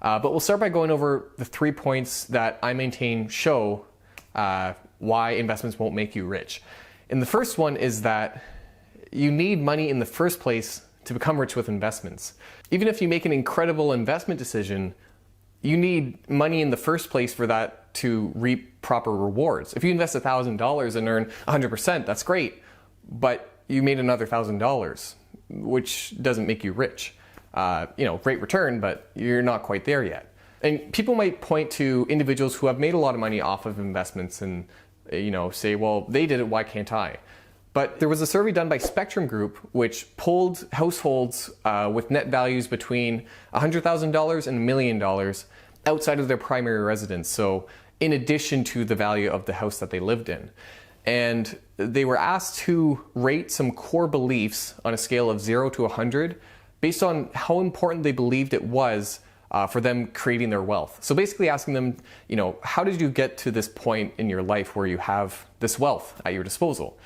But we'll start by going over the 3 points that I maintain show why investments won't make you rich. And the first one is that you need money in the first place to become rich with investments. Even if you make an incredible investment decision, you need money in the first place for that to reap proper rewards. If you invest $1,000 and earn 100%, that's great, but you made another $1,000, which doesn't make you rich. Great return, but you're not quite there yet. And people might point to individuals who have made a lot of money off of investments and say, well, they did it, why can't I? But there was a survey done by Spectrum Group which polled households with net values between $100,000 and $1 million outside of their primary residence, so in addition to the value of the house that they lived in. And they were asked to rate some core beliefs on a scale of 0 to 100 based on how important they believed it was for them creating their wealth. So basically asking them, how did you get to this point in your life where you have this wealth at your disposal?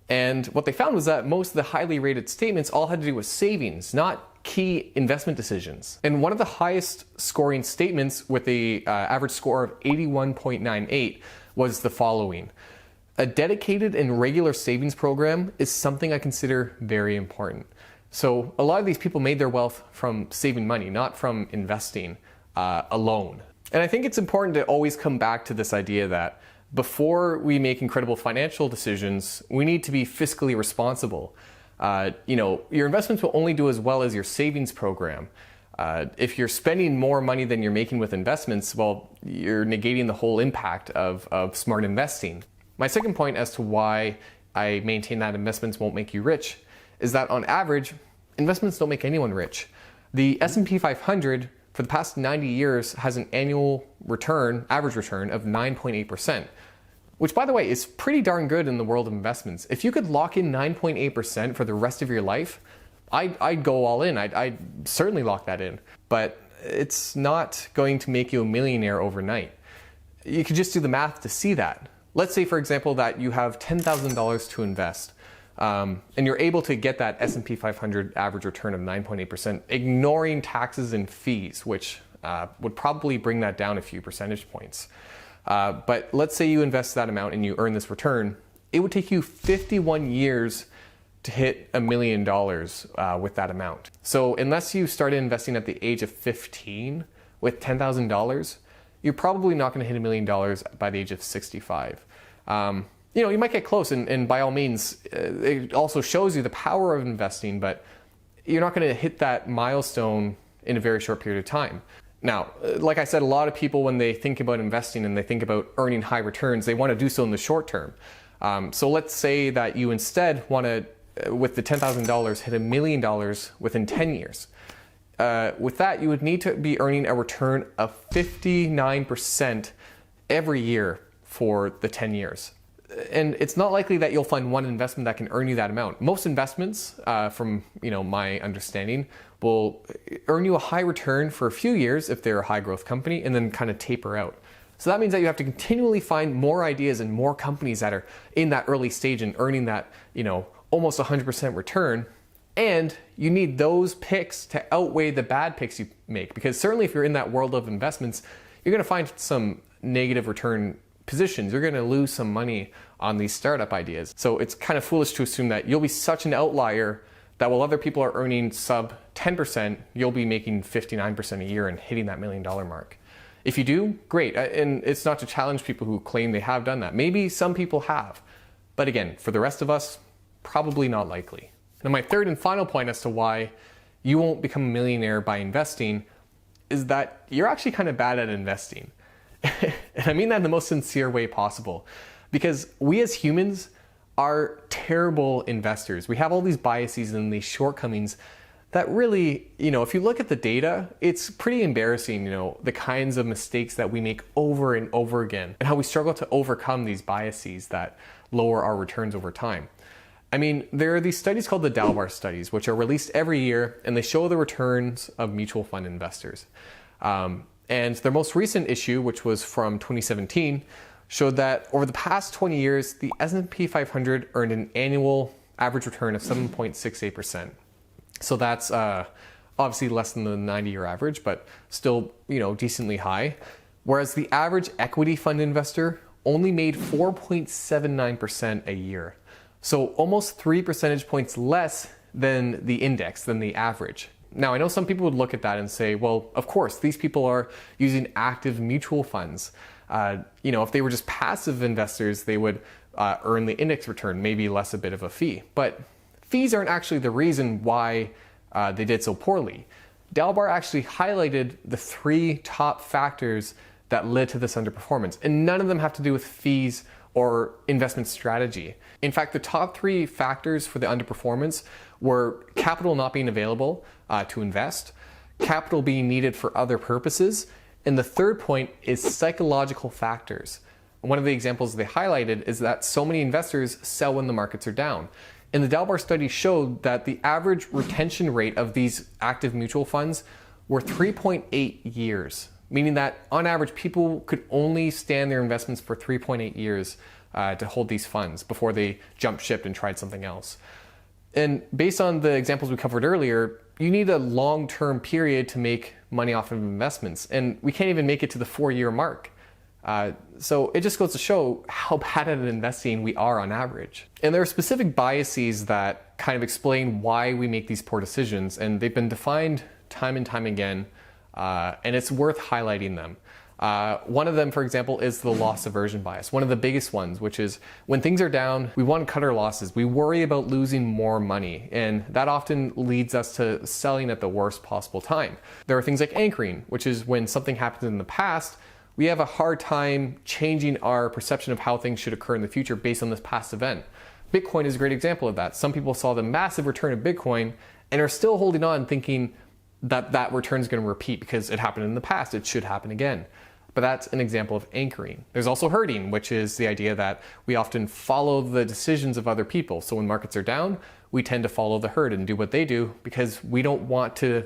And what they found was that most of the highly rated statements all had to do with savings, not key investment decisions. And one of the highest scoring statements with the average score of 81.98 was the following: a dedicated and regular savings program is something I consider very important. So a lot of these people made their wealth from saving money, not from investing alone. And I think it's important to always come back to this idea that before we make incredible financial decisions, we need to be fiscally responsible. Your investments will only do as well as your savings program. If you're spending more money than you're making with investments, well, you're negating the whole impact of smart investing. My second point as to why I maintain that investments won't make you rich is that on average, investments don't make anyone rich. The S&P 500 for the past 90 years has an annual average return of 9.8%, which by the way is pretty darn good in the world of investments. If you could lock in 9.8% for the rest of your life, I'd go all in. I'd certainly lock that in. But it's not going to make you a millionaire overnight. You could just do the math to see that. Let's say, for example, that you have $10,000 to invest. And you're able to get that S&P 500 average return of 9.8%, ignoring taxes and fees, which would probably bring that down a few percentage points. But let's say you invest that amount and you earn this return. It would take you 51 years to hit $1 million with that amount. So unless you started investing at the age of 15 with $10,000, you're probably not going to hit $1 million by the age of 65. You might get close, and by all means, it also shows you the power of investing, but you're not going to hit that milestone in a very short period of time. Now, like I said, a lot of people, when they think about investing and they think about earning high returns, they want to do so in the short term. So let's say that you instead want to, with the $10,000, hit $1 million within 10 years. With that, you would need to be earning a return of 59% every year for the 10 years. And it's not likely that you'll find one investment that can earn you that amount. Most investments, from my understanding, will earn you a high return for a few years if they're a high growth company, and then kind of taper out. So that means that you have to continually find more ideas and more companies that are in that early stage and earning that almost 100% return. And you need those picks to outweigh the bad picks you make, because certainly if you're in that world of investments, you're going to find some negative return positions. You're going to lose some money on these startup ideas. So it's kind of foolish to assume that you'll be such an outlier that while other people are earning sub 10%, you'll be making 59% a year and hitting that $1 million mark. If you do, great. And it's not to challenge people who claim they have done that. Maybe some people have. But again, for the rest of us, probably not likely. Now, my third and final point as to why you won't become a millionaire by investing is that you're actually kind of bad at investing. And I mean that in the most sincere way possible, because we as humans are terrible investors. We have all these biases and these shortcomings that really, if you look at the data, it's pretty embarrassing, the kinds of mistakes that we make over and over again and how we struggle to overcome these biases that lower our returns over time. I mean, there are these studies called the Dalbar studies, which are released every year, and they show the returns of mutual fund investors. And their most recent issue, which was from 2017, showed that over the past 20 years, the S&P 500 earned an annual average return of 7.68%. So that's obviously less than the 90-year average, but still, decently high. Whereas the average equity fund investor only made 4.79% a year. So almost 3 percentage points less than the index, than the average. Now, I know some people would look at that and say, well, of course, these people are using active mutual funds. If they were just passive investors, they would earn the index return, maybe less a bit of a fee. But fees aren't actually the reason why they did so poorly. Dalbar actually highlighted the 3 top factors that led to this underperformance, and none of them have to do with fees or investment strategy. In fact, the top 3 factors for the underperformance were capital not being available to invest, capital being needed for other purposes, and the third point is psychological factors. One of the examples they highlighted is that so many investors sell when the markets are down. And the Dalbar study showed that the average retention rate of these active mutual funds were 3.8 years, meaning that on average, people could only stand their investments for 3.8 years to hold these funds before they jumped ship and tried something else. And based on the examples we covered earlier, you need a long-term period to make money off of investments. And we can't even make it to the 4-year mark. So it just goes to show how bad at investing we are on average. And there are specific biases that kind of explain why we make these poor decisions, and they've been defined time and time again, and it's worth highlighting them. One of them, for example, is the loss aversion bias, one of the biggest ones, which is when things are down, we want to cut our losses. We worry about losing more money, and that often leads us to selling at the worst possible time. There are things like anchoring, which is when something happened in the past, we have a hard time changing our perception of how things should occur in the future based on this past event. Bitcoin is a great example of that. Some people saw the massive return of Bitcoin and are still holding on thinking that that return is going to repeat because it happened in the past, it should happen again. But that's an example of anchoring. There's also herding, which is the idea that we often follow the decisions of other people. So when markets are down, we tend to follow the herd and do what they do because we don't want to,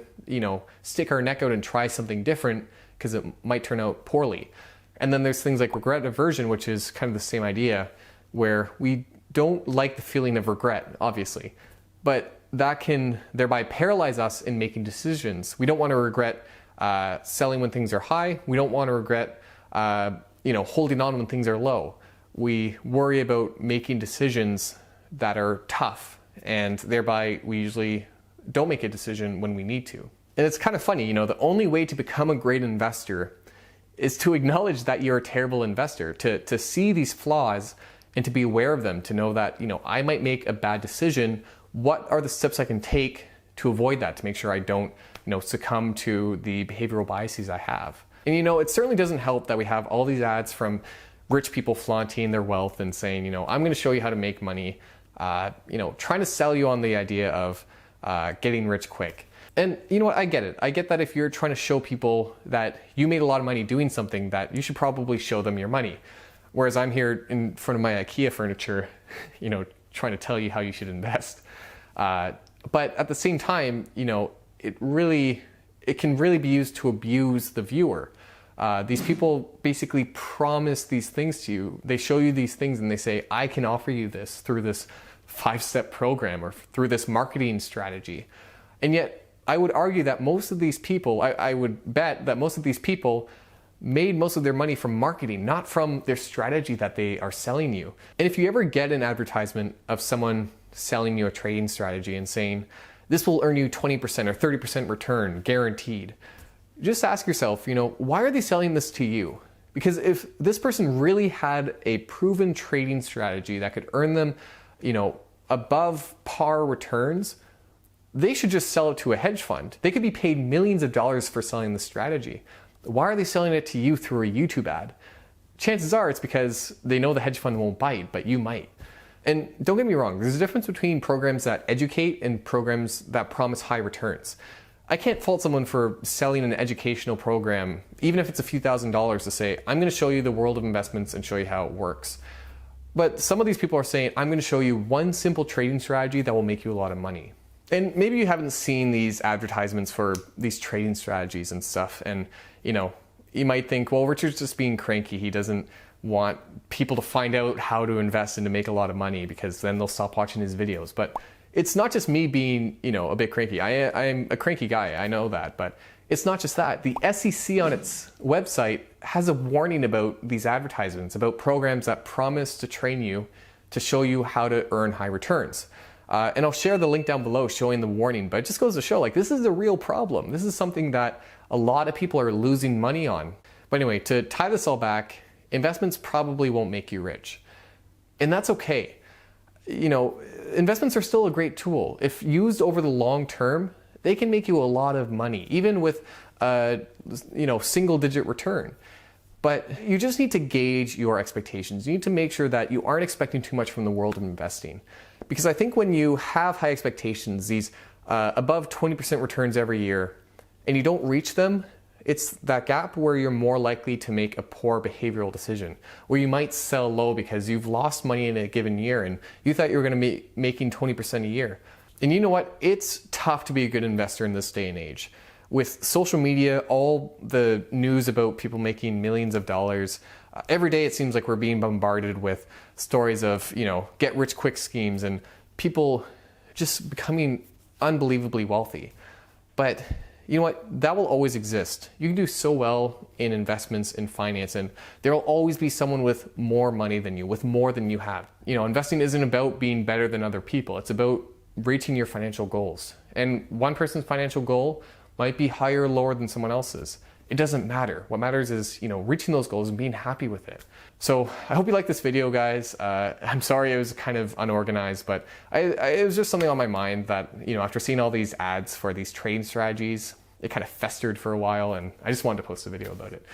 stick our neck out and try something different because it might turn out poorly. And then there's things like regret aversion, which is kind of the same idea, where we don't like the feeling of regret, obviously, but that can thereby paralyze us in making decisions. We don't want to regret selling when things are high. We don't want to regret, holding on when things are low. We worry about making decisions that are tough, and thereby we usually don't make a decision when we need to. And it's kind of funny, the only way to become a great investor is to acknowledge that you're a terrible investor, to see these flaws and to be aware of them, to know that, I might make a bad decision. What are the steps I can take to avoid that, to make sure I don't, succumb to the behavioral biases I have? And, it certainly doesn't help that we have all these ads from rich people flaunting their wealth and saying, I'm going to show you how to make money, trying to sell you on the idea of getting rich quick. And you know what, I get it. I get that if you're trying to show people that you made a lot of money doing something, that you should probably show them your money. Whereas I'm here in front of my IKEA furniture, trying to tell you how you should invest. But at the same time, it can really be used to abuse the viewer. These people basically promise these things to you. They show you these things and they say, I can offer you this through this 5-step program or through this marketing strategy. And yet, I would argue that most of these people, I would bet that most of these people made most of their money from marketing, not from their strategy that they are selling you. And if you ever get an advertisement of someone selling you a trading strategy and saying, this will earn you 20% or 30% return, guaranteed, just ask yourself, why are they selling this to you? Because if this person really had a proven trading strategy that could earn them, above par returns, they should just sell it to a hedge fund. They could be paid millions of dollars for selling the strategy. Why are they selling it to you through a YouTube ad? Chances are it's because they know the hedge fund won't bite, but you might. And don't get me wrong, there's a difference between programs that educate and programs that promise high returns. I can't fault someone for selling an educational program, even if it's a few $1,000s, to say, I'm going to show you the world of investments and show you how it works. But some of these people are saying, I'm going to show you one simple trading strategy that will make you a lot of money. And maybe you haven't seen these advertisements for these trading strategies and stuff. And, you might think, well, Richard's just being cranky. He doesn't want people to find out how to invest and to make a lot of money because then they'll stop watching his videos. But it's not just me being, a bit cranky. I'm a cranky guy, I know that, but it's not just that. The SEC on its website has a warning about these advertisements, about programs that promise to train you to show you how to earn high returns. And I'll share the link down below showing the warning, but it just goes to show, like, this is a real problem. This is something that a lot of people are losing money on. But anyway, to tie this all back, investments probably won't make you rich. And that's okay. Investments are still a great tool. If used over the long term, they can make you a lot of money, even with a single-digit return. But you just need to gauge your expectations. You need to make sure that you aren't expecting too much from the world of investing. Because I think when you have high expectations, these above 20% returns every year, and you don't reach them, it's that gap where you're more likely to make a poor behavioral decision, where you might sell low because you've lost money in a given year and you thought you were going to be making 20% a year. And you know what? It's tough to be a good investor in this day and age. With social media, all the news about people making millions of dollars, every day it seems like we're being bombarded with stories of, get rich quick schemes and people just becoming unbelievably wealthy. But you know what? That will always exist. You can do so well in investments, in finance, and there will always be someone with more money than you, with more than you have. Investing isn't about being better than other people. It's about reaching your financial goals. And one person's financial goal might be higher or lower than someone else's. It doesn't matter. What matters is, reaching those goals and being happy with it. So I hope you liked this video, guys. I'm sorry it was kind of unorganized, but it was just something on my mind that, after seeing all these ads for these trading strategies, it kind of festered for a while, and I just wanted to post a video about it.